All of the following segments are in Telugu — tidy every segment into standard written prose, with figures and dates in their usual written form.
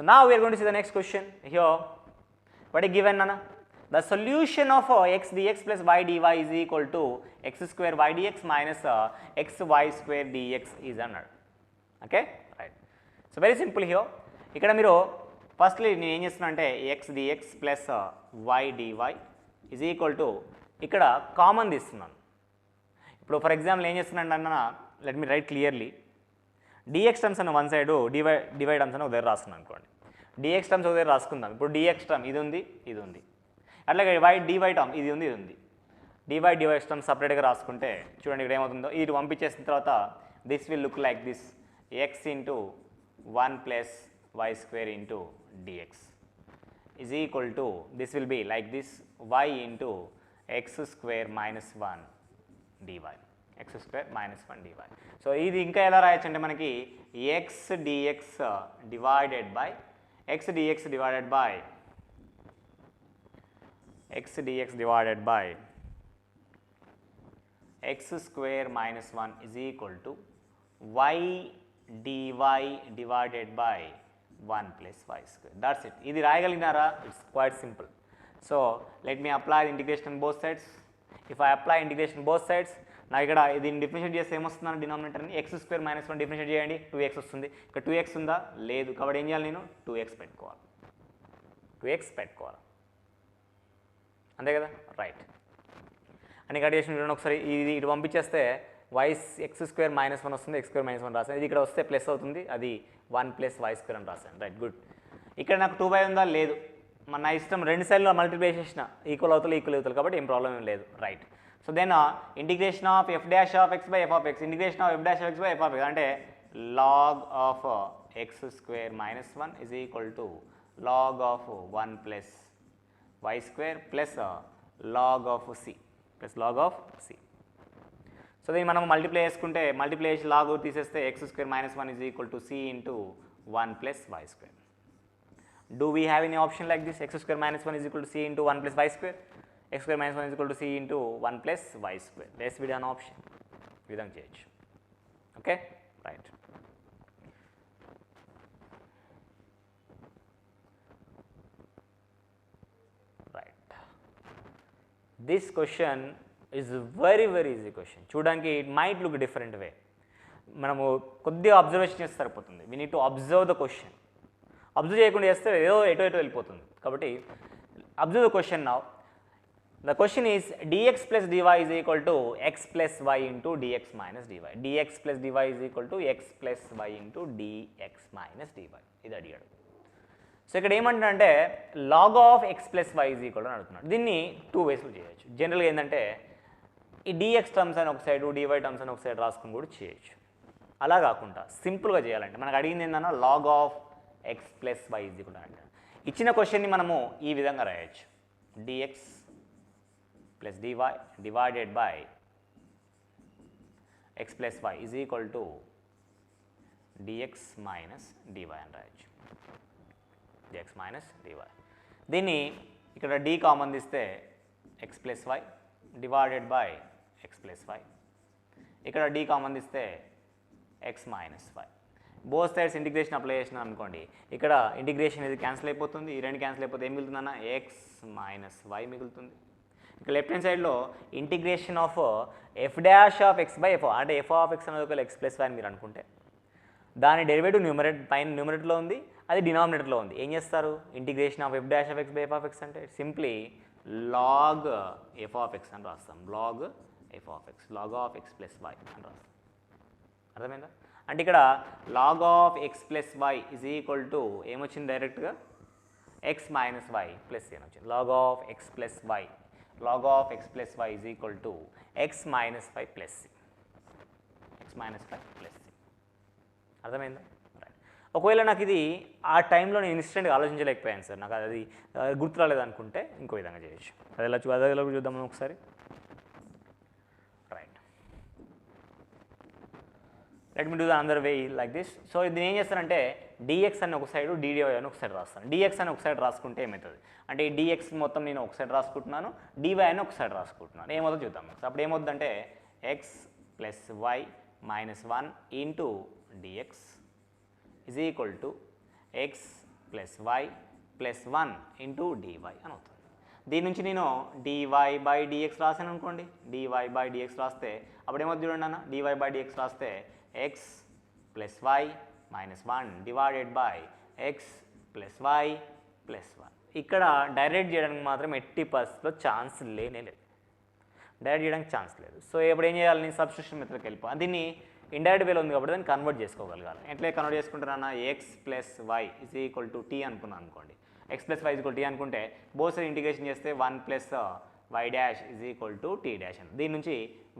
now we are going to see the next question here. What is given, Nana? The solution of x dx plus y dy is equal to x square y dx minus xy square dx is అన్నాడు. Okay right. So very simple here. ఇక్కడ మీరు ఫస్ట్లీ నేను ఏం చేస్తున్నా అంటే x dx plus y dy is equal to ఇక్కడ కామన్ తీస్తున్నాను. ఇప్పుడు ఫర్ ఎగ్జాంపుల్ ఏం చేస్తున్నాను అన్న, let me write clearly. Dx terms అన్న వన్ సైడ్ డివై టర్మ్స్ అని ఒక దగ్గర రాస్తున్నాను అనుకోండి. డిఎక్స్ టర్మ్స్ ఒక దగ్గర రాసుకుందాం. ఇప్పుడు డిఎక్స్ టర్మ్ ఇది ఉంది, ఇది ఉంది. అట్లాగే డివై టర్మ్ ఇది ఉంది, ఇది ఉంది. డివై టర్మ్ సపరేట్గా రాసుకుంటే చూడండి ఇక్కడ ఏమవుతుందో, ఇది పంపించేసిన తర్వాత this will look like this x into 1 plus why square into dx is equal to this will be like this y into x square minus 1 dy, x square minus 1 dy. So ఇది ఇంకా ఎలా రాయొచ్చు అంటే మనకి x dx divided by x dx divided by x square minus 1 is equal to y dy divided by 1 plus y square. That's it. This రాయగలిగినారా? It's quite simple. So let me apply the integration on both sides. If I apply integration on both sides, నా ఇక్కడ దీన్ని డిఫరెన్షియేట్ చేస్తే ఏమొస్తుందని డినామినేటర్ని ఎక్స్ స్క్వేర్ మైనస్ 1 డిఫరెన్షియేట్ చేయండి, 2x వస్తుంది. ఇక్కడ 2x ఉందా? లేదు. కాబట్టి ఏం చేయాలి, నేను 2x పెట్టుకోవాలి, 2x పెట్టుకోవాలి, అంతే కదా రైట్. అని ఇక్కడ చేసిన చూడండి ఒకసారి, ఇది ఇటు పంపించేస్తే వై ఎక్స్ స్క్వేర్ మైనస్ 1 వస్తుంది, ఎక్స్ స్క్వేర్ మైనస్ 1 రాసాను. ఇది ఇక్కడ వస్తే ప్లస్ అవుతుంది, అది 1 ప్లస్ వై స్క్వేర్ అని రాసాను. Right good. ఇక్కడ నాకు 2y ఉందా? లేదు. నా ఇష్టం, రెండు సైడ్లో మల్టిప్లై చేసిన ఈక్వల్ అవుతుంది, ఈక్వల్ అవుతుంది, కాబట్టి ఏం ప్రాబ్లం ఏం లేదు. Right. So then integration of F dash of X by F of X, integration of F dash of X by F of X అంటే log of X square minus 1 is equal to log of 1 plus why square plus log of C plus log of C. So దీన్ని మనం మల్టిప్లై చేసుకుంటే, మల్టిప్లై చేసి లాగ్ తీసేస్తే X square minus 1 is equal to C into 1 plus why square. Do we have any option like this? X square minus 1 is equal to c into 1 plus y square. X square minus 1 is equal to c into 1 plus y square. Let's be an option. Vidham change. Okay? Right. Right. This question is a very easy question. చూడడానికి it might look different way. మనము కొద్దిగా అబ్జర్వేషన్ చేస్తే సరిపోతుంది. We need to observe the question. Observe చేయకుండా చేస్తే ఏదో ఎటో వెళ్ళిపోతుంది. కాబట్టి observe the question now. The question is dx plus dy is equal to x plus y into dx minus dy. Dx plus dy is equal to x plus y into dx minus dy. ఇది అడిగాడు. సో ఇక్కడ ఏమంటున్నాడంటే log of X plus why is equal అని అడుగుతున్నాడు. దీన్ని 2 వేస్లో చేయొచ్చు. జనరల్గా ఏంటంటే ఈ డిఎక్స్ టర్మ్స్ అని ఒక సైడ్, డివై టర్మ్స్ అని ఒక సైడ్ రాసుకుని కూడా చేయొచ్చు. అలా కాకుండా సింపుల్గా చేయాలంటే మనకు అడిగింది ఏంటన్నా log of X plus why is equal అంటే ఇచ్చిన క్వశ్చన్ని మనము ఈ విధంగా రాయొచ్చు. Dx plus dy divided by x plus why is equal to dx minus dy అని రాయొచ్చు. Dx minus dy. దీన్ని ఇక్కడ డి కామన్ తీస్తే x plus y divided by x plus y. ఇక్కడ డి కామన్ తీస్తే x minus y. Both sides integration apply చేసినా అనుకోండి, ఇక్కడ ఇంటిగ్రేషన్ ఇది క్యాన్సిల్ అయిపోతుంది, ఈ రెండు క్యాన్సిల్ అయిపోతే ఏం మిగులుతుందన్న ఎక్స్ మైనస్ వై మిగులుతుంది. ఇక్కడ లెఫ్ట్ హ్యాండ్ సైడ్లో integration of F dash of X by F, అంటే ఎఫ్ ఆఫ్ ఎక్స్ అనేది ఒక ఎక్స్ ప్లస్ వై అని మీరు అనుకుంటే దాని డెరివేటివ్ పైన న్యూమరేటర్లో ఉంది, అది డినామినేటర్లో ఉంది. ఏం చేస్తారు? Integration of F dash of X by F of X అంటే simply log F of X అని రాస్తాం. Log F of X, log of X plus Y అని రాస్తాం. అర్థమైందా? అంటే ఇక్కడ log of X plus why is equal to ఏమొచ్చింది డైరెక్ట్గా X minus why plus C అని వచ్చింది. Log of X plus Y, log of X plus why is equal to X minus why plus C, x minus why plus C. అర్థమైందా? రైట్. ఒకవేళ నాకు ఇది ఆ టైంలో నేను ఇన్స్టెంట్గా ఆలోచించలేకపోయాను సార్, నాకు అది గుర్తు రాలేదు అనుకుంటే ఇంకో విధంగా చేయొచ్చు. అది ఎలా చూద్దాం మనం ఒకసారి. Let me do the another way like this. So ఇది ఏం చేస్తానంటే డిఎక్స్ అని ఒక సైడ్, డిడివై అని ఒక సైడ్ రాస్తాను. డిఎక్స్ అని ఒక సైడ్ రాసుకుంటే ఏమవుతుంది అంటే ఈ డిఎక్స్ మొత్తం నేను ఒక సైడ్ రాసుకుంటున్నాను, డివై అని ఒక సైడ్ రాసుకుంటున్నాను. ఏమవుతుందో చూద్దాం. సో అప్పుడు ఏమవుతుందంటే x plus y minus 1 into dx is equal to x plus why plus 1 into dy అని అవుతుంది. దీని నుంచి నేను డివై బై డిఎక్స్ రాసాను అనుకోండి. డివై బై డిఎక్స్ రాస్తే అప్పుడు ఏమవుతుంది చూడండి అన్న, డివై బై డిఎక్స్ రాస్తే x plus y minus 1 divided by x plus why plus 1. ఇక్కడ డైరెక్ట్ చేయడానికి మాత్రం ఎట్టి పరిస్థితిలో ఛాన్స్ లేనే లేదు, డైరెక్ట్ చేయడానికి ఛాన్స్ లేదు. సో ఇప్పుడు ఏం చేయాలి, నేను సబ్స్టిట్యూషన్ మెథడ్కి వెళ్ళిపోవాలి. దీన్ని ఇండైరెక్ట్ వేలో ఉంది కాబట్టి దాన్ని కన్వర్ట్ చేసుకోగలగాలి. ఎట్లా కన్వర్ట్ చేసుకుంటారన్నా, X plus why is equal to T అనుకున్నాను అనుకోండి. X plus why is equal T అనుకుంటే బోత్ సైడ్ ఇంటిగ్రేషన్ చేస్తే 1 plus Y dash is equal to T dash అని. దీని నుంచి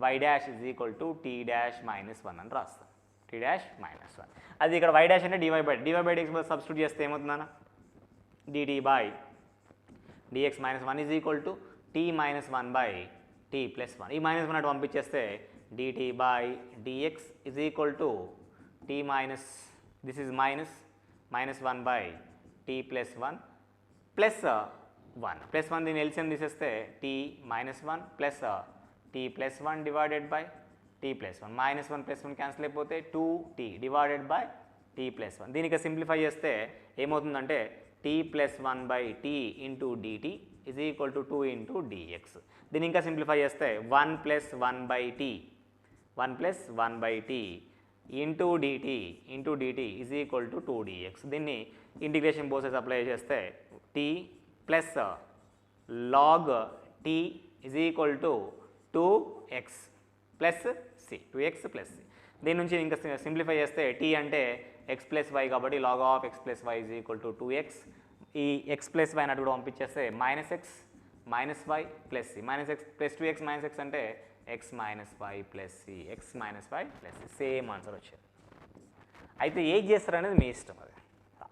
Y dash is equal to T dash minus 1 అని రాస్తాం. టీ డాష్ మైనస్ 1 అది ఇక్కడ వై డాష్ అంటే డివై బై డిఎక్స్ సబ్స్టిట్యూట్ చేస్తే ఏమవుతుందన్నా, DT by DX minus 1 is equal to T minus 1 by T plus 1. ఈ మైనస్ 1 అటు పంపించేస్తే dt by dx is equal to t minus, this is minus 1 by t plus 1 plus 1 plus 1 దీని LCM తీసేస్తే t minus 1 plus t plus 1 divided by t plus 1 minus 1 plus 1 cancel అయిపోతే 2t divided by t plus 1. దీనికి సింప్లిఫై చేస్తే ఏమవుతుందంటే t plus 1 by t into dt is equal to 2 into dx. దీన్ని ఇంకా సింప్లిఫై చేస్తే 1 plus 1 by t 1 plus 1 by t into dt is equal to 2 dx. దీన్ని ఇంటిగ్రేషన్ బోసెస్ అప్లై చేస్తే t plus log t is equal to 2x plus c, 2x plus c. దీని నుంచి ఇంకా సింప్లిఫై చేస్తే t అంటే x plus y కాబట్టి log of x plus y is equal to 2x. ఈ x plus y అన్నట్టు కూడా పంపించేస్తే minus x minus y plus c, minus x plus 2x minus x అంటే x minus y plus c, x minus y plus c, same answer వచ్చేది. అయితే ఏం చేస్తారు అనేది మీ ఇష్టం,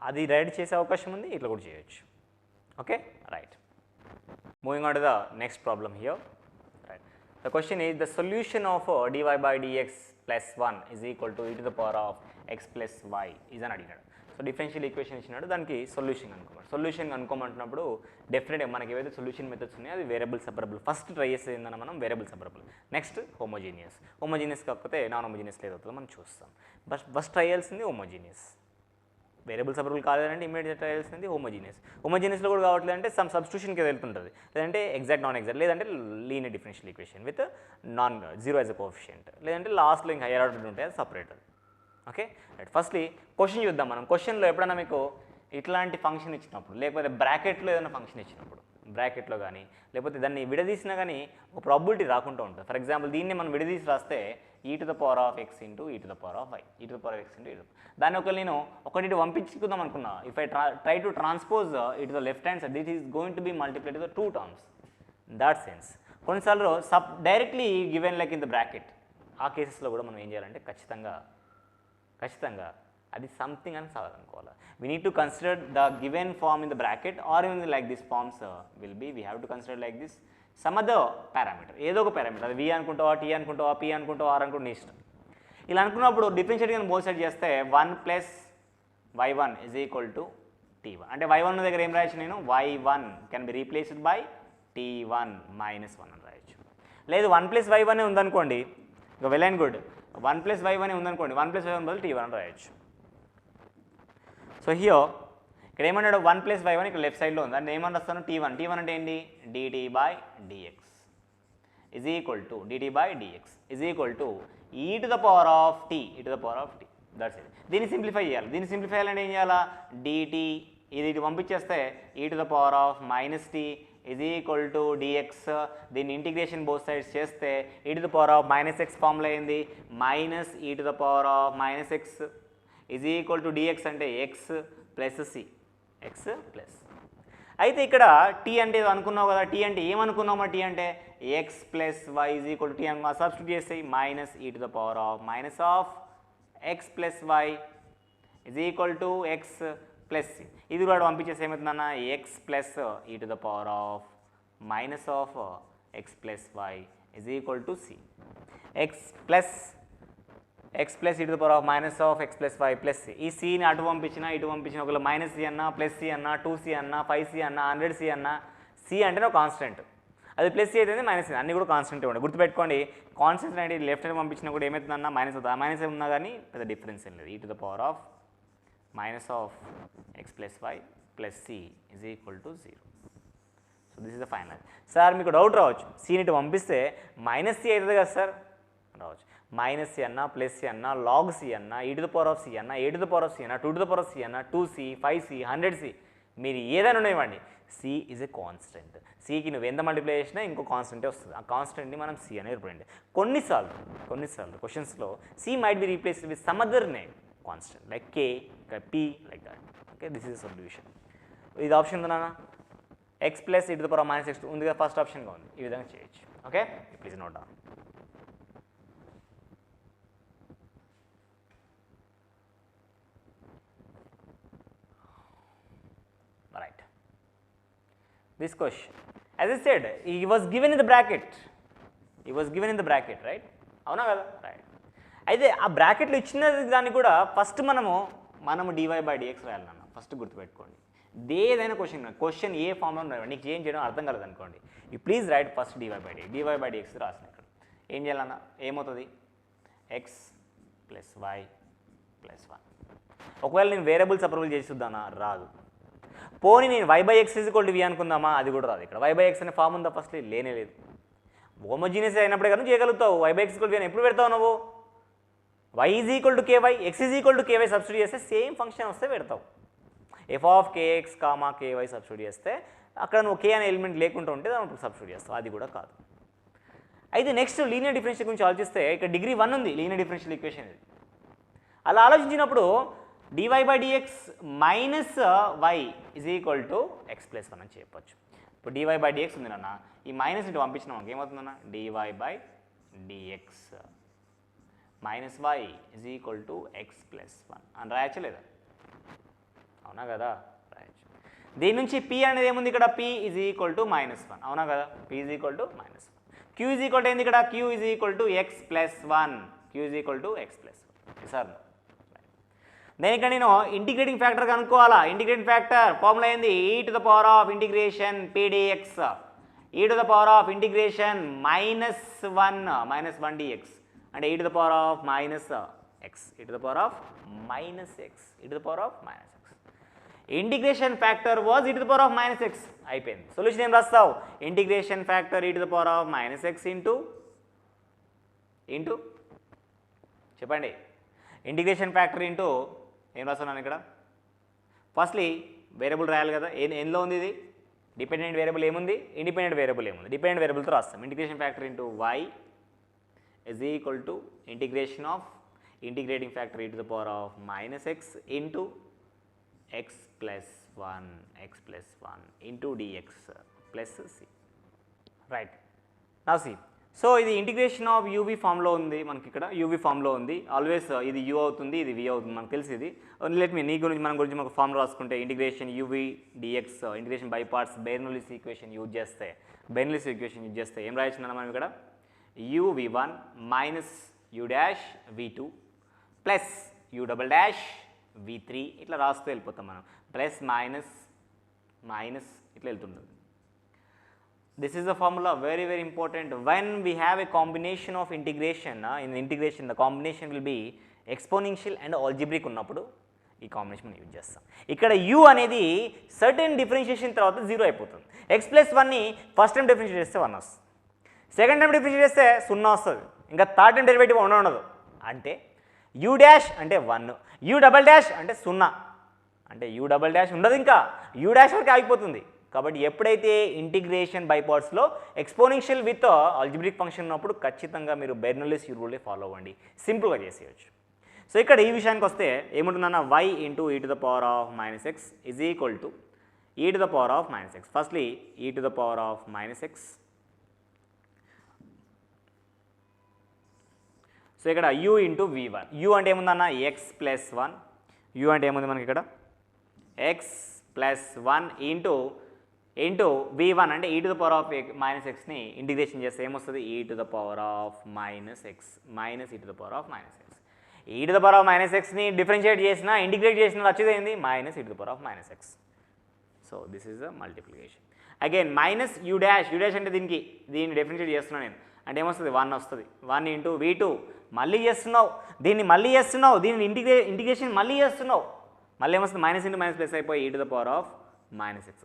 అది డైరెక్ట్ చేసే అవకాశం ఉంది, ఇట్లా కూడా చేయొచ్చు. Okay right. Moving on to the next problem here. Right, the question is the solution of dy by dx plus 1 is equal to e to the power of x plus y is అని అడిగాడు. సో డిఫరెన్షియల్ ఈక్వేషన్ ఇచ్చినాడు, దానికి సొల్యూషన్ అనుకోమంటాడు. సొల్యూషన్ అనుకోమంటున్నప్పుడు డెఫినెట్గా మనకి ఏవైతే సొల్యూషన్ మెథడ్స్ ఉన్నాయో అది వేరియబుల్ సెపరబుల్. ఫస్ట్ ట్రై చేసేది ఏంటన్నా మనం variable separable, next homogeneous. Homogeneous కాకపోతే నాన్ హోమోజీనియస్ లేదవుతుందో మనం చూస్తాం. ఫస్ట్ ట్రై చేయాల్సింది హోమోజీనియస్. వేరియబుల్ సెపరబుల్ కాలేదంటే ఇమీడియట్ ట్రై చేయాల్సింది హోమోజీనియస్. హోమోజీనియస్లో కూడా కావట్లేదు అంటే సమ్ సబ్స్టిట్యూషన్కి వెళ్తుంటుంది, లేదంటే ఎగ్జాక్ట్ నాన్ ఎగ్జాక్ట్, లేదంటే linear differential equation with non zero as a coefficient, లేదంటే లాస్ట్లో ఇంకా హైయర్ ఆర్డర్ ఉంటాయి, అది separate. Okay right. Firstly question చూద్దాం మనం. క్వశ్చన్లో ఎప్పుడైనా మీకు ఇట్లాంటి ఫంక్షన్ ఇచ్చినప్పుడు, లేకపోతే బ్రాకెట్లో ఏదైనా ఫంక్షన్ ఇచ్చినప్పుడు, బ్రాకెట్లో కానీ లేకపోతే దాన్ని విడదీసినా కానీ ఒక ప్రాబిలిటీ రాకుండా ఉంటుంది. ఫర్ ఎగ్జాంపుల్ దీన్ని మనం విడదీసి రాస్తే e to the power of x into e to the power of y, e to the power of x into e to the దాన్ని ఒకవేళ నేను ఒకటి పంపించుకుందాం అనుకున్నా, if I try to transpose it to the left hand side, this is going to be multiplied to the 2 terms. That sense కొన్నిసార్లు directly given like in the bracket, ఆ కేసెస్లో కూడా మనం ఏం చేయాలంటే ఖచ్చితంగా అది సంథింగ్ అని చదవాలనుకోవాలి. We need to consider the given form in the bracket or in like this forms will be, we have to consider like this some other parameter, ఏదో ఒక పారామీటర్, అది v అనుకుంటావా, t అనుకుంటావా, p అనుకుంటావా, r అనుకుంటా నీ ఇష్టం. ఇలా అనుకున్నప్పుడు డిఫరెన్షియేట్ కానీ బోత్ సైడ్ చేస్తే 1 plus y1 is equal to t1. అంటే y1 దగ్గర ఏం రాయొచ్చు నేను, y1 can be replaced by t1 minus 1 అని రాయొచ్చు. లేదు 1 ప్లస్ y1 ఉందనుకోండి, ఇక well and good. 1 plus y1 ఉందనుకోండి, 1 ప్లస్ y1 బదులు t1 అని రాయొచ్చు. సో హియర్ ఇక్కడ ఏమన్నాడు, 1 ప్లస్ y1 ఇక్కడ లెఫ్ట్ సైడ్లో ఉంది, అంటే ఏమని రాస్తాను, t1 అంటే ఏంటి, dt by dx is equal to is equal to e to the power of t, that's it. దీన్ని సింప్లిఫై చేయాలి. దీన్ని సింప్లిఫై చేయాలంటే ఏం చేయాలా, dt ఇది ఇటు పంపించేస్తే e to the power of minus t is equal to dx. దీన్ని ఇంటిగ్రేషన్ బోత్ సైడ్స్ చేస్తే e to the power of minus x ఫామ్లో అయింది, minus e to the power of minus x is equal to dx అంటే x plus c, x plus. అయితే ఇక్కడ t అంటే అనుకున్నావు కదా, t అంటే ఏమనుకున్నామా, t అంటే x plus y is equal to t అనుకున్నా, సబ్స్టిట్యూట్ చేసి minus e to the power of minus of x plus y is equal to x plus c. ఇది కూడా పంపించేసి ఏమవుతుందన్న, x plus e to the power of minus of x plus y is equal to c. x plus e to the power of minus of x plus y plus c. ఈ cని అటు పంపించినా ఇటు పంపించినా, ఒకవేళ మైనస్ c అన్నా, ప్లస్ c అన్నా, 2c అన్నా, 5c అన్నా, 100c అన్నా, c అంటే ఒక కాన్స్టెంట్, అది ప్లస్ c అయితే మైనస్ c, అన్నీ కూడా కాన్స్టెంట్ ఉండే. గుర్తుపెట్టుకోండి, కాన్స్టెంట్ అనేది లెఫ్ట్ హ్యాండ్ పంపించినా కూడా ఏమవుతుందన్నా మైనస్ అవుతుంది. ఆ మైనస్ ఉన్నా కానీ పెద్ద డిఫరెన్స్ ఏం లేదు. e to the power of minus of x plus y plus c is equal to 0. So this is the final. Sir మీకు డౌట్ రావచ్చు, సీని ఇటు పంపిస్తే మైనస్ సి అవుతుంది కదా సార్ రావచ్చు. మైనస్ సి అన్నా ప్లస్ సి అన్నా లాగ్ సి అన్నా e to the power of c అన్నా a to the power of c అన్నా 2 to the power of c అన్నా 2c 5c 100c మీరు ఏదైనా ఉండేవ్వండి, సి ఈజ్ ఎ కాన్స్టెంట్. సికి నువ్వు ఎంత మల్టిప్లై చేసినా ఇంకో కాన్స్టెంటే వస్తుంది. ఆ కాన్స్టెంట్ని మనం సి అని రిప్రజెంట్. కొన్నిసార్లు క్వశ్చన్స్లో C might be replaced with some other name constant like K P like that. Okay, this is solution. ఇది ఆప్షన్ ఉందా నాన్న? X plus e to the power of minus x ఉంది కదా, ఫస్ట్ ఆప్షన్గా ఉంది. ఈ విధంగా చేయొచ్చు. Okay, please note down. Right, this question, as I said, he was given in the bracket, right? అవునా కదా, రైట్. అయితే ఆ బ్రాకెట్లో ఇచ్చిన దాన్ని కూడా ఫస్ట్ మనము dy/dx రాయాలన్న, ఫస్ట్ గుర్తుపెట్టుకోండి. ఏదైనా క్వశ్చన్ ఏ ఫామ్లో ఉన్నారు నీకు ఏం చేయడం అర్థం కాలేదు అనుకోండి, you please right first dy/dx రాసిన. ఇక్కడ ఏం చేయాలన్న, ఏమవుతుంది x + y + 1. ఒకవేళ నేను వేరియబుల్స్ అప్రూవల్ చేసి చూద్దానా, రాదు. పోనీ నేను y/x = v అనుకుందామా, అది కూడా రాదు. ఇక్కడ y/x అనే ఫామ్ ఉందా, ఫస్ట్ లేనే లేదు. హోమోజీనియస్ అయినప్పుడే కానీ చేయగలుగుతావు. y/x = v అని ఎప్పుడు పెడతావు నువ్వు? y = ky, x = ky substitute చేస్తే సేమ్ ఫంక్షన్ వస్తే పెడతావు. f(kx, ky) సబ్స్టిట్యూట్ చేస్తే అక్కడ నువ్వు k అనే ఎలిమెంట్ లేకుండా ఉంటే దాన్ని సబ్స్టిట్యూట్ చేస్తావు, అది కూడా కాదు. అయితే నెక్స్ట్ లీనియర్ డిఫరెన్షియల్ గురించి ఆలోచిస్తే ఇక్కడ డిగ్రీ 1 ఉంది లీనియర్ డిఫరెన్షియల్ ఈక్వేషన్ ఇది. అలా ఆలోచించినప్పుడు dy/dx మైనస్ y = x + 1 అని చెప్పొచ్చు. ఇప్పుడు dy/dx ఉంది నాన్న, ఈ మైనస్ ఇటు పంపించినాం మనకి ఏమవుతుందన్న, dy/dx మైనస్ y = x + 1 అని రాయచ్చు లేదా? అవునా కదా, రాయచ్చు. దీని నుంచి p అనేది ఏముంది ఇక్కడ, p = -1 అవునా కదా, p = -1. q ఏంది ఇక్కడ, q = x + 1, q = x + 1 sir. నేను ఇక్కడ నేను ఇంటిగ్రేటింగ్ ఫ్యాక్టర్ కనుక్కోవాలా. ఇంటిగ్రేటింగ్ ఫ్యాక్టర్ ఫార్ములా ఏంది, e to the power of integration p dx, e to the power of integration -1 dx అంటే e to the power of -x, e to the power of -x, e to the power of -x. Integration factor was e to the power of -x. అయిపోయింది. సొల్యూషన్ ఏం రాస్తావు, integration factor e to the power of -x into చెప్పండి, ఇంటిగ్రేషన్ ఫ్యాక్టర్ ఇంటూ ఏం రాస్తున్నాను ఇక్కడ, ఫస్ట్లీ వేరియబుల్ రాయాలి కదా. ఎందులో ఉంది ఇది, డిపెండెంట్ వేరియబుల్ ఏముంది, ఇండిపెండెంట్ వేరియబుల్ ఏముంది, డిపెండెంట్ వేరియబుల్తో రాస్తాం. Integration factor into y = integration of integrating factor e to the power of -x into x + 1 into dx plus c. Right, now see. So ఇది ఇంటిగ్రేషన్ ఆఫ్ యూవీ ఫామ్లో ఉంది మనకి, ఇక్కడ యూవీ ఫామ్లో ఉంది. ఆల్వేస్ ఇది u అవుతుంది, ఇది v అవుతుంది, మనకు తెలిసి ఇది. లెట్ మీ మన గురించి మనకు ఫామ్ రాసుకుంటే integration UV dx integration by parts Bernoulli's equation use చేస్తే ఏం రాయొచ్చు మనం ఇక్కడ, uv1 minus u'(v2) plus u'(v3) ఇట్లా రాస్తూ వెళ్ళిపోతాం మనం. ప్లస్ మైనస్ ఇట్లా వెళ్తుంటుంది. This is the formula, very very important. When we have a combination of integration, in integration the combination will be exponential and algebraic ఉన్నప్పుడు ఈ కాంబినేషన్ మనం యూజ్ చేస్తాం. ఇక్కడ u అనేది సర్టెన్ డిఫరెన్షియేషన్ తర్వాత 0 అయిపోతుంది. x + 1ని ఫస్ట్ టైం డిఫరెన్షియేట్ చేస్తే 1 వస్తుంది, సెకండ్ టైం డిఫరెన్షియేట్ చేస్తే 0 వస్తుంది, ఇంకా థర్డ్ టైం డెరివేటివ్ ఉండదు. అంటే u' అంటే 1, u" అంటే 0, అంటే u" ఉండదు, ఇంకా u' వరకు ఆగిపోతుంది. కాబట్టి ఎప్పుడైతే ఇంటిగ్రేషన్ బై పార్ట్స్లో ఎక్స్పోనెన్షియల్ విత్ ఆల్జిబ్రిక్ ఫంక్షన్ ఉన్నప్పుడు ఖచ్చితంగా మీరు బెర్నౌల్లీస్ రూల్ని ఫాలో అవ్వండి, సింపుల్గా చేసేయచ్చు. సో ఇక్కడ ఈ విషయానికి వస్తే ఏముంటుందన్న, y × e to the power of -x = e to the power of -x. Firstly e to the power of -x. So ఇక్కడ u × v1, u అంటే ఏముందన్న, x + 1, u అంటే ఏముంది మనకి ఇక్కడ, x + 1 ఇంటూ v1 అంటే e to the power of -xని ఇంటిగ్రేషన్ చేస్తే ఏమొస్తుంది, e to the power of -x minus e to the power of -x. e to the power of -xని డిఫరెన్షియేట్ చేసినా ఇంటిగ్రేట్ చేసినా వచ్చేది ఏంది, -e to the power of -x. So this is the multiplication. Again u' అంటే దీన్ని డిఫరెన్షియేట్ చేస్తున్నాను నేను, అంటే ఏమొస్తుంది, 1 వస్తుంది. 1 × v2 మళ్ళీ చేస్తున్నావు, దీన్ని ఇంటిగ్రేషన్ మళ్ళీ చేస్తున్నావు, మళ్ళీ ఏమొస్తుంది మైనస్ ఇంటూ మైనస్ ప్లస్ అయిపోయి e to the power of minus x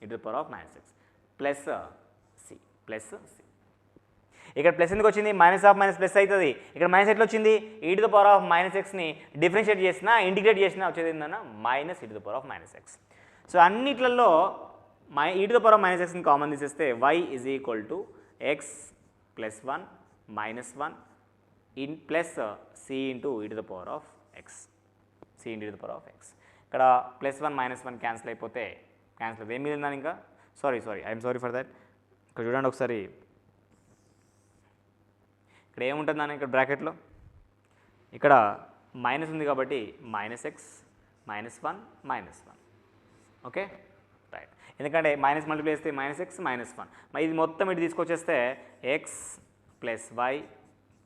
e to the power of minus x plus C plus C. ఇక్కడ ప్లస్ ఎందుకు వచ్చింది మైనస్ ఆఫ్ మైనస్ ప్లస్ అవుతుంది. ఇక్కడ మైనస్ ఎట్లా వచ్చింది e to the power of minus xని డిఫరెన్షియేట్ చేసినా ఇంటిగ్రేట్ చేసినా వచ్చేది ఏంటన్నా minus e to the power of minus x. So అన్నిట్లలో e to the power of minus xని కామన్ తీసేస్తే y is equal to x plus 1 minus 1 in plus c into e to the power of x c into e to the power of x. ఇక్కడ ప్లస్ 1 మైనస్ 1 క్యాన్సిల్ అయిపోతే క్యాన్సిల్ అవుతుంది. ఏం మిగిలిందని ఇంకా sorry I'm sorry for that. ఇక్కడ చూడండి ఒకసారి ఇక్కడ ఏముంటుందని ఇక్కడ బ్రాకెట్లో ఇక్కడ మైనస్ ఉంది కాబట్టి minus X minus 1 minus 1 okay right. ఎందుకంటే మైనస్ మల్టిప్లై చేస్తే మైనస్ ఎక్స్ మైనస్ 1 ఇది మొత్తం ఇటు తీసుకొచ్చేస్తే X plus why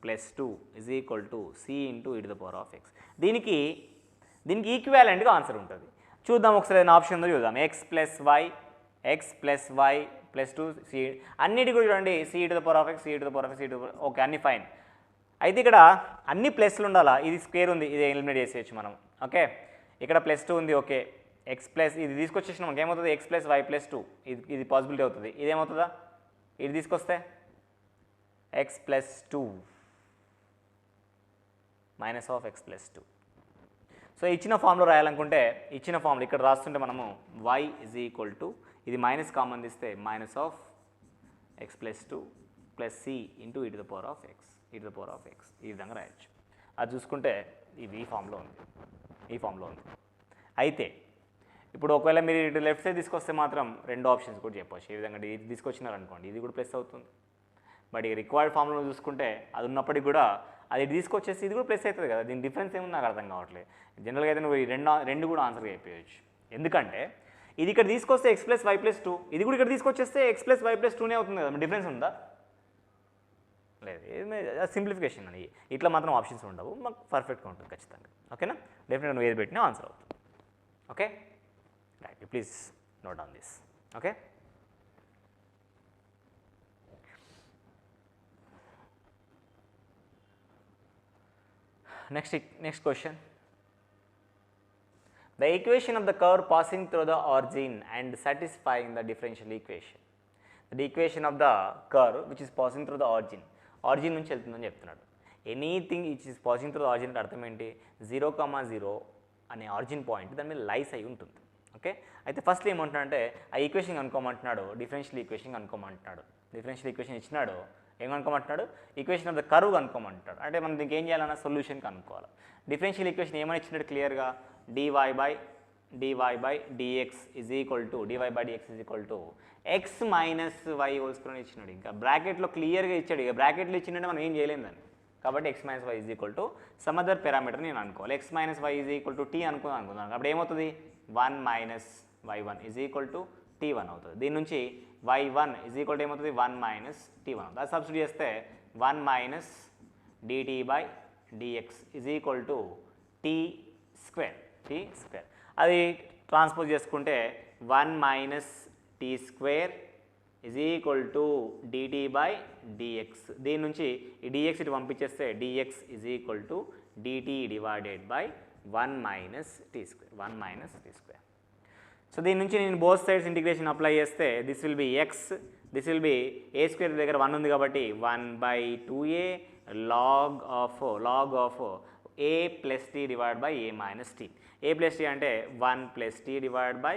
plus 2 is equal to C into e to the power of x. దీనికి ఈక్వాలెంట్గా ఆన్సర్ ఉంటుంది. చూద్దాం ఒకసారి ఏదైనా ఆప్షన్ ఉందో చూద్దాం. X plus why plus 2 C అన్నిటి కూడా చూడండి C e to the power of x C e to the power of x C to the power okay అన్ని ఫైన్. అయితే ఇక్కడ అన్ని ప్లస్లు ఉండాలా, ఇది స్క్వేర్ ఉంది ఇది ఎలిమినేట్ చేసేయచ్చు మనం ఓకే. ఇక్కడ ప్లస్ 2 ఉంది ఓకే. ఎక్స్ ప్లస్ ఇది తీసుకొచ్చేసిన మనకి ఏమవుతుంది ఎక్స్ ప్లస్ వై ప్లస్ 2 ఇది పాసిబిలిటీ అవుతుంది. ఇదేమవుతుందా ఇది తీసుకొస్తే x plus 2 minus of X plus 2. So ఇచ్చిన ఫామ్లో రాయాలనుకుంటే ఇచ్చిన ఫామ్లో ఇక్కడ రాస్తుంటే మనము y ఇజ్ ఈక్వల్ టు ఇది మైనస్ కామన్ తీస్తే minus of X plus 2 plus C into e to the power of x e to the power of x ఈ విధంగా రాయొచ్చు. అది చూసుకుంటే ఇది ఈ ఫామ్లో ఉంది. అయితే ఇప్పుడు ఒకవేళ మీరు ఇటు లెఫ్ట్ సైడ్ తీసుకొస్తే మాత్రం రెండు ఆప్షన్స్ కూడా చెప్పవచ్చు. ఏ విధంగా ఇది తీసుకొచ్చినారనుకోండి ఇది కూడా ప్లస్ అవుతుంది. బట్ ఇక రిక్వైర్డ్ ఫామ్లో చూసుకుంటే అది ఉన్నప్పటికీ కూడా అది తీసుకొచ్చేసి ఇది కూడా ప్లస్ అవుతుంది కదా. దీని డిఫరెన్స్ ఏముంది నాకు అర్థం కావట్లేదు. జనరల్గా అయితే నువ్వు ఈ రెండు కూడా ఆన్సర్ అయిపోయచ్చు. ఎందుకంటే ఇది ఇక్కడ తీసుకొస్తే ఎక్స్ ప్లస్ వై ప్లస్ 2 ఇది కూడా ఇక్కడ తీసుకొచ్చేస్తే ఎక్స్ ప్లస్ వై ప్లస్ 2నే అవుతుంది కదా. డిఫరెన్స్ ఉందా లేదు. సింప్లిఫికేషన్ అని ఇట్లా మాత్రం ఆప్షన్స్ ఉండవు, మాకు పర్ఫెక్ట్గా ఉంటుంది ఖచ్చితంగా ఓకేనా. డెఫినెట్గా నువ్వు ఏది పెట్టినా ఆన్సర్ అవుతుంది okay right. Please note on this okay. Next question. The equation of the curve passing through the origin and satisfying the differential equation. The equation of the curve which is passing through the origin నుంచి వెళ్తుందని చెప్తున్నాడు. Anything which is passing through the origin అంటే అర్థం ఏంటి 0,0 అనే ఆరిజిన్ పాయింట్ దాని మీద లైస్ అయి ఉంటుంది ఓకే. అయితే ఫస్ట్ ఏమంటున్నాడంటే ఆ ఈక్వేషన్ కనుక్కోమంటున్నాడు, డిఫరెన్షియల్ ఈక్వేషన్ కనుక్కోమంటున్నాడు. డిఫరెన్షియల్ ఈక్వేషన్ ఇచ్చినాడు ఏం కనుక్కోమంటున్నాడు ఈక్వేషన్ ఆఫ్ ద కర్వ్ కనుక్కోమంటాడు. అంటే మనం దీనికి ఏం చేయాలన్నా సొల్యూషన్ కనుక్కోవాలి. డిఫరెన్షియల్ ఈక్వేషన్ ఏమని ఇచ్చినట్టు క్లియర్గా dy by dx is equal to x minus y whole square ఇచ్చినాడు. ఇంకా బ్రాకెట్లో క్లియర్గా ఇచ్చాడు. ఇక బ్రాకెట్లో ఇచ్చినట్టు మనం ఏం చేయలేము దాన్ని. కాబట్టి x minus y is equal to some other parameter నేను అనుకోవాలి. x minus y is equal to t అనుకుందాం. అప్పుడు ఏమవుతుంది 1 minus y1 is equal to t1 అవుతుంది. దీని నుంచి y1 is equal to ఏమవుతుంది 1 minus t1 అవుతుంది. అది సబ్స్టిట్యూట్ చేస్తే 1 minus dt by dx is equal to t square. అది ట్రాన్స్పోజ్ చేసుకుంటే 1 minus t square is equal to dt by dx. దీని నుంచి ఈ dx ఇటు పంపించేస్తే dx is equal to dt divided by 1 minus t square. So దీని నుంచి నేను బోత్ సైడ్స్ ఇంటిగ్రేషన్ అప్లై చేస్తే this will be X, this will be A square దగ్గర 1 ఉంది కాబట్టి 1/2a log of a plus t divided by a minus t. a plus t అంటే 1 plus t divided by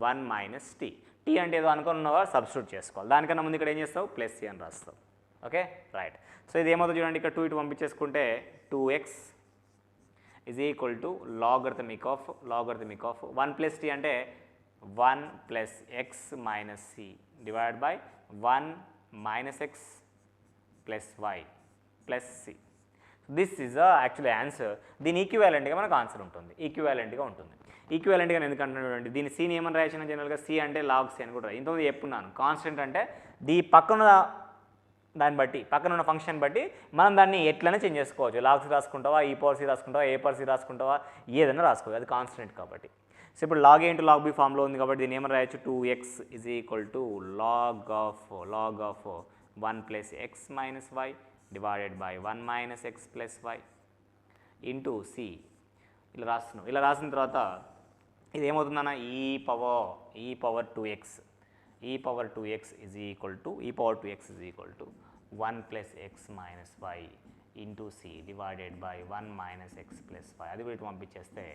1 minus t. t అంటే ఏదో అనుకున్నావా సబ్స్టిట్యూట్ చేసుకోవాలి. దానికన్నా ముందు ఇక్కడ ఏం చేస్తావు ప్లస్ c అని రాస్తావు ఓకే రైట్. సో ఇది ఏమవుతుంది చూడండి ఇక్కడ 2 ఇటు పంపించేసుకుంటే 2x is equal to logarithmic of 1 plus t అంటే 1 plus x minus c divided by 1 minus x plus y plus c. This is actually answer. దీని ఈక్వివాలెంట్గా మనకు ఆన్సర్ ఉంటుంది. ఈక్వివాలెంట్గా నేను ఎందుకంటున్నాను దీని సీని ఏమని రాయొచ్చు జనరల్గా సి అంటే లాగ్ సి అని కూడా ఇంతకుముందు చెప్పున్నాను. కాన్స్టెంట్ అంటే పక్కన దాన్ని బట్టి పక్కన ఉన్న ఫంక్షన్ బట్టి మనం దాన్ని ఎట్లనే చేంజ్ చేసుకోవచ్చు. లాగ్ సి రాసుకుంటావా ఈ పవర్ సి రాసుకుంటావా ఏ పవర్ సి రాసుకుంటావా ఏదైనా రాసుకోవచ్చు. అది కాన్స్టెంట్ కాబట్టి. సో ఇప్పుడు లాగ్ ఏ ఇంటూ లాగ్ బి ఫామ్లో ఉంది కాబట్టి దీన్ని ఏమని రాయొచ్చు 2x is equal to log of 1 plus x minus y divided by 1 minus x plus y into c. ఇలా రాస్తున్నాం. ఇలా రాసిన తర్వాత ఇది ఏమవుతుందన్న ఈ power 2x e power 2x is equal to 1 plus x minus y into c divided by 1 minus x plus y. అది కూడా ఇటు పంపించేస్తే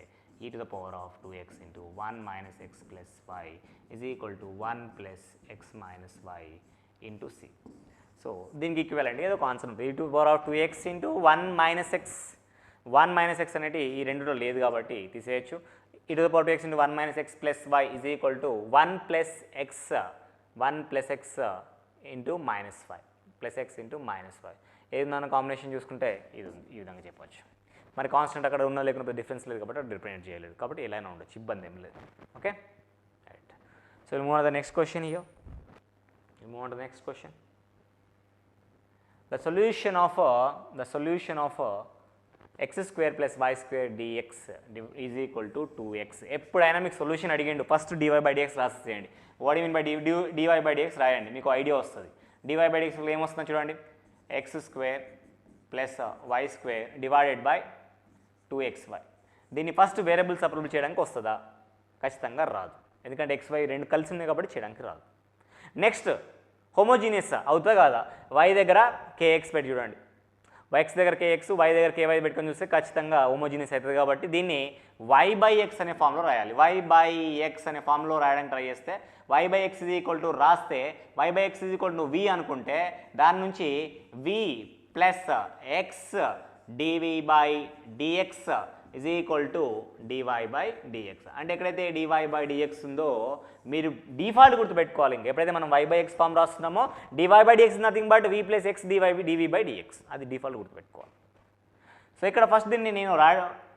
e to the power of 2x into 1 minus x plus y is equal to 1 plus x minus y into c. So దీనికి ఈక్వలెంట్ ఏదో కాన్సెప్ట్ ఉంటుంది. e to the power of 2x into 1 minus x. 1 minus x అనేది ఈ రెండులో లేదు కాబట్టి తీసేయచ్చు. e to the power 2x into 1 minus x plus y is equal to 1 plus x into minus 5 plus x into minus 5. ఏది మనం కాంబినేషన్ చూసుకుంటే ఇది ఉంది, ఈ విధంగా చెప్పవచ్చు. మరి కాన్స్టెంట్ అక్కడ ఉన్న లేకుండా డిఫరెన్స్ లేదు కాబట్టి రిప్రజెంట్ చేయలేదు కాబట్టి ఎలా ఉండొచ్చు, ఇబ్బంది ఏం లేదు. Okay right. So will move on the next question here. The solution of x square plus y square dx is equal to 2x. ఎప్పుడైనా మీకు సొల్యూషన్ అడిగిండు ఫస్ట్ dy by dx రాసేయండి. What you mean by dy by dx రాయండి, మీకు ఐడియా వస్తుంది. dy by dx ఏమొస్తుందో చూడండి, x square plus y square divided by 2xy. దీన్ని ఫస్ట్ వేరియబుల్స్ అప్రూవ్ చేయడానికి వస్తుందా? ఖచ్చితంగా రాదు, ఎందుకంటే xy రెండు కలిసి ఉన్నాయి కాబట్టి చేయడానికి రాదు. నెక్స్ట్ హోమోజీనియస్ అవుతుందా కాదా? y దగ్గర kx పెట్టి చూడండి, x దగ్గర kx, y దగ్గర ky పెట్టుకొని చూస్తే ఖచ్చితంగా హోమోజీనియస్ అవుతుంది కాబట్టి దీన్ని y by x అనే ఫామ్లో రాయాలి. y by x అనే ఫామ్లో రాయడానికి ట్రై చేస్తే y by x is equal to రాస్తే y by x is equal to v అనుకుంటే దాని నుంచి v plus x dv by dx is equal to dy by dx. అంటే ఎక్కడైతే dy by dx ఉందో మీరు డిఫాల్ట్ గుర్తుపెట్టుకోవాలి. ఇంక ఎప్పుడైతే మనం y by x ఫామ్ రాస్తున్నామో dy by dx is nothing but v plus x dv by dx, అది డిఫాల్ట్ గుర్తుపెట్టుకోవాలి. సో ఇక్కడ ఫస్ట్ దీన్ని నేను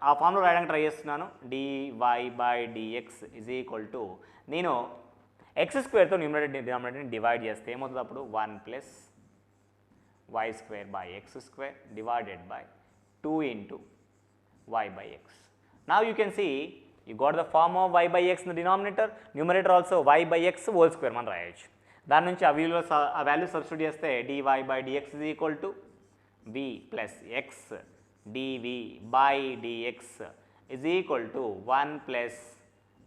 ఆ ఫామ్లో రాయడానికి ట్రై చేస్తున్నాను. dy by dx is equal to నేను x స్క్వేర్తో డినామినేటర్ని డివైడ్ చేస్తే ఏమవుతుంది అప్పుడు 1 plus y square by x square divided by 2 into y by x. Now you can see you got the form of y by x in the denominator, numerator also y by x whole square మనం రాయొచ్చు. దాని నుంచి ఆ వాల్యూ సబ్స్టిట్యూట్ చేస్తే dy by dx is equal to v plus x dv by dx is equal to 1 plus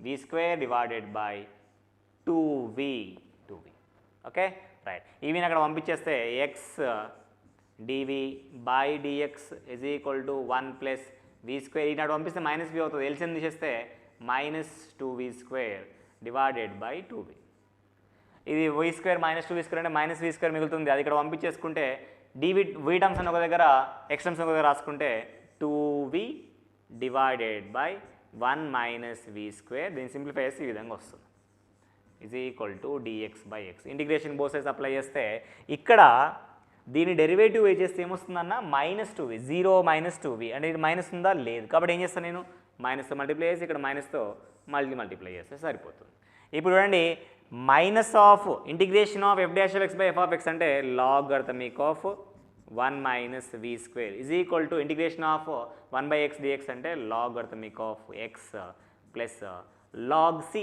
v square divided by 2v. Okay right. Even అక్కడ పంపించేస్తే x dv by dx is equal to 1 plus v square, ఈనాడు పంపిస్తే మైనస్ v అవుతుంది, ఎల్సిఎం తీసేస్తే minus 2v square divided by 2v. ఇది v square minus 2v square అంటే మైనస్ v స్క్వేర్ మిగులుతుంది. అది ఇక్కడ పంపించేసుకుంటే v టర్మ్స్ అని ఒక దగ్గర x టర్మ్స్ ఒక దగ్గర రాసుకుంటే 2v divided by 1 minus v square, దీన్ని సింప్లిఫై చేసి ఈ విధంగా వస్తుంది is equal to dx by x. Integration both sides apply చేస్తే ఇక్కడ దీని డెరివేటివ్ చేస్తే ఏమొస్తుందన్న మైనస్ 2v, 0 మైనస్ 2v అంటే ఇది మైనస్ ఉందా లేదు కాబట్టి ఏం చేస్తాను నేను మైనస్తో మల్టిప్లై చేసి ఇక్కడ మైనస్తో మల్టిప్లై చేస్తే సరిపోతుంది. ఇప్పుడు చూడండి minus of integration of f dash of x by f of x అంటే logarithmic of 1 minus v square is equal to integration of 1 by x dx అంటే logarithmic of x plus log c.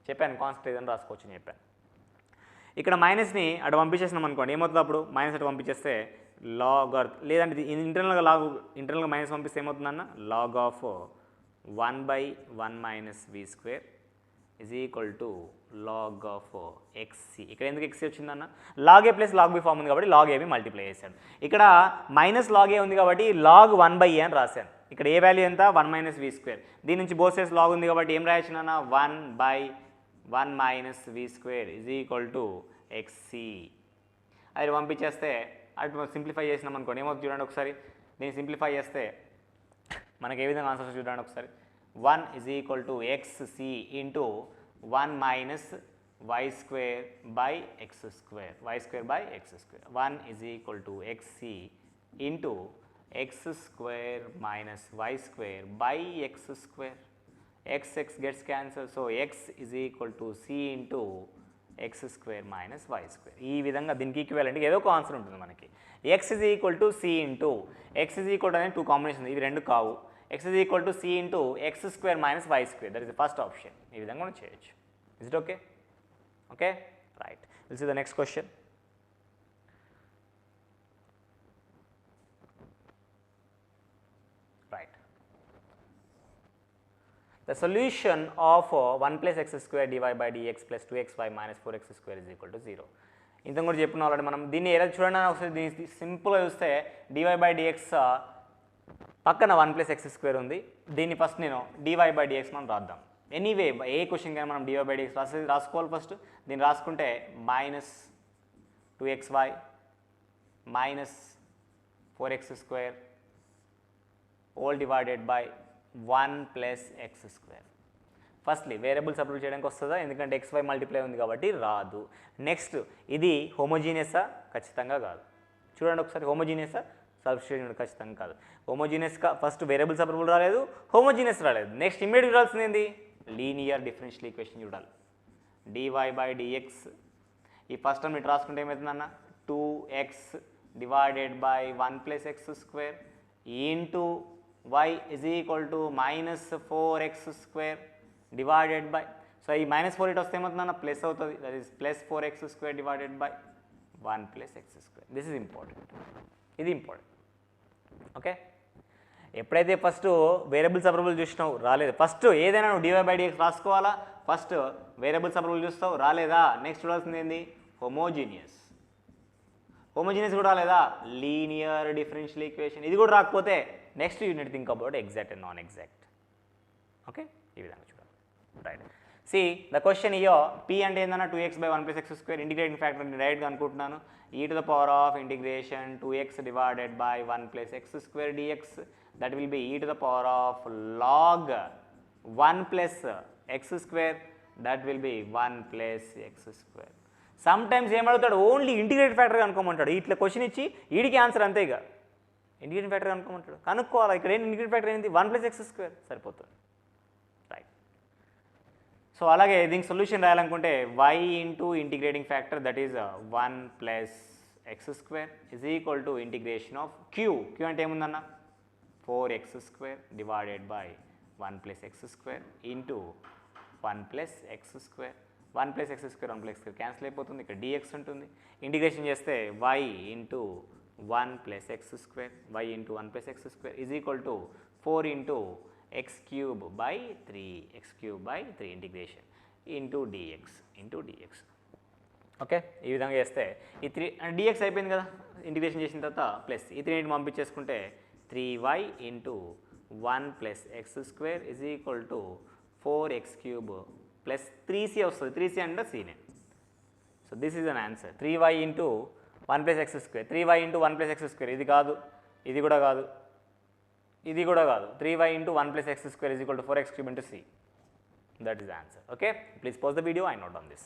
చెప్పాను కాన్స్టెంట్ ఏదైనా రాసుకోవచ్చు అని చెప్పాను. ఇక్కడ మైనస్ని అటు పంపించేసినాం అనుకోండి ఏమవుతుంది అప్పుడు మైనస్ అటు పంపించేస్తే లాగ్ లేదంటే ఇంటర్నల్గా మైనస్ పంపిస్తే ఏమవుతుందన్న log of 1 by 1 minus v square is equal to log of xc. ఇక్కడ ఎందుకు xc వచ్చిందన్న log A plus log B form ఉంది కాబట్టి లాగ్ ఏబి మల్టిప్లై చేశాను. ఇక్కడ మైనస్ లాగ్ ఏ ఉంది కాబట్టి లాగ్ 1 బై ఏ అని రాశాను. ఇక్కడ ఏ వాల్యూ ఎంత 1 మైనస్ v స్క్వేర్, దీని నుంచి బోత్ సైడ్స్ లాగ్ ఉంది కాబట్టి ఏం రాయొచ్చునన్న 1 by 1 minus v square is equal to xc. అది పంపించేస్తే అటు సింప్లిఫై చేసినాం అనుకోండి ఏమవుతుంది చూడండి ఒకసారి. దీన్ని సింప్లిఫై చేస్తే మనకి ఏ విధంగా ఆన్సర్స్ చూడండి ఒకసారి. 1 is equal to xc into 1 minus y square by x square, y square by x square. 1 is equal to xc into x square minus y square by x square. x gets cancelled, so x is equal to c into x square minus y square. ఈ విధంగా దీనికి ఈక్వలెంట్ ఏదో ఒక ఆన్సర్ ఉంటుంది మనకి. x is equal to c into x is equal to అనే 2 కాంబినేషన్, ఇవి రెండు కావు. x is equal to c into x square minus y square, that is the first option. ఈ విధంగా మనం చేయొచ్చు. Is it okay? Okay, right. We'll see the next question. Right. the solution of 1 plus x square dy by dx plus 2xy minus 4x square is equal to 0. ఇంత కూడా చెప్పిన ఆల్రెడీ మనం దీన్ని ఎలా చూడండి ఒకసారి దీన్ని సింపుల్గా చూస్తే dy by dx పక్కన 1 plus x square ఉంది. దీన్ని ఫస్ట్ నేను dy by dx మనం రాద్దాం. ఎనీవే ఏ క్వశ్చన్ కానీ మనం dy by dx రాసుకోవాలి ఫస్ట్. దీన్ని రాసుకుంటే minus 2xy minus 4x square all divided by 1 plus x square. Firstly variable substitute చేయడానికి వస్తుందా, ఎందుకంటే xy మల్టిప్లై ఉంది కాబట్టి రాదు. నెక్స్ట్ ఇది హోమోజీనియసా, ఖచ్చితంగా కాదు. చూడండి ఒకసారి, హోమోజీనియసా సబ్స్టిట్యూట్ ఖచ్చితంగా కాదు. హోమోజీనియస్గా ఫస్ట్ వేరియబుల్ సబ్స్టిట్యూట్ రాలేదు, హోమోజీనియస్ రాలేదు. నెక్స్ట్ ఇమ్మీడియట్ చూడాల్సింది ఏంది, లీనియర్ డిఫరెన్షియల్ ఈక్వేషన్ చూడాలి. dy by dx ఈ ఫస్ట్ టర్మ్ ఇటు రాసుకుంటే ఏమవుతుందన్న 2x divided by 1 plus x square into y is equal to minus 4x square divided by, so ఈ మైనస్ 4 ఇటు వస్తే ఏమవుతుందన్న ప్లస్ అవుతుంది, that is plus 4x square divided by 1 plus x square. This is important, ఇది ఇంపార్టెంట్. ఓకే, ఎప్పుడైతే ఫస్ట్ వేరియబుల్ సబ్స్టిట్యూట్ చూసినావు రాలేదు, ఫస్ట్ ఏదైనా నువ్వు dy by dx రాసుకోవాలా, ఫస్ట్ వేరియబుల్ సబ్స్టిట్యూట్ చూస్తావు రాలేదా, నెక్స్ట్ చూడాల్సింది ఏంది హోమోజీనియస్. హోమోజీనియస్ కూడా రాలేదా లీనియర్ డిఫరెన్షియల్ ఈక్వేషన్. ఇది కూడా రాకపోతే next unit think about exact and non exact. Okay, ఈ విధంగా చూడాలి. రైట్, సి ద క్వశ్చన్ ఇయో పి అంటే ఏందన్నా 2x by 1 plus x square integrating factor నేను రైట్గా అనుకుంటున్నాను. e to the power of integration 2x divided by 1 plus x square dx, that will be e to the power of log 1 plus x square, that will be 1 plus x square. Some times ఏమడుగుతాడు, ఓన్లీ ఇంటిగ్రేటెడ్ ఫ్యాక్టర్ కనుక్కోమంటాడు. ఇట్లా క్వశ్చన్ ఇచ్చి వీడికి ఆన్సర్ అంతే, ఇక ఇంటిగ్రేటెడ్ ఫ్యాక్టర్ కనుక్కోమంటాడు. కనుక్కోవాలి, ఇక్కడ ఏంటి ఇంటిగ్రేటెడ్ ఫ్యాక్టర్ ఏంటి 1 plus x square సరిపోతుంది. రైట్, సో అలాగే దీనికి సొల్యూషన్ రాయాలనుకుంటే y into integrating factor that is 1 plus x square is equal to integration of q అంటే ఏముందన్న 4x square divided by 1 plus x square into 1 plus x square. 1 plus x square 1 plus x square cancel అయిపోతుంది, ఇక్కడ dx ఉంటుంది. ఇంటిగ్రేషన్ చేస్తే y into 1 plus x square, y into 1 plus x square is equal to 4 into x cube by 3, x cube by 3 integration into dx. Okay, ఈ విధంగా చేస్తే ఈ 3 dx అయిపోయింది కదా, ఇంటిగ్రేషన్ చేసిన తర్వాత ప్లస్ ఈ 3 పంపించేసుకుంటే 3y into 1 plus x square is equal to 4x cube plus 3c వస్తుంది. 3c అంటే cనే. So this is an answer. 3y into 1 plus x square, 3y into 1 plus x square ఇది కాదు, ఇది కూడా కాదు, ఇది కూడా కాదు. 3y into 1 plus x square is equal to 4x cube into c. That is the answer. Okay, please pause the video and note down this.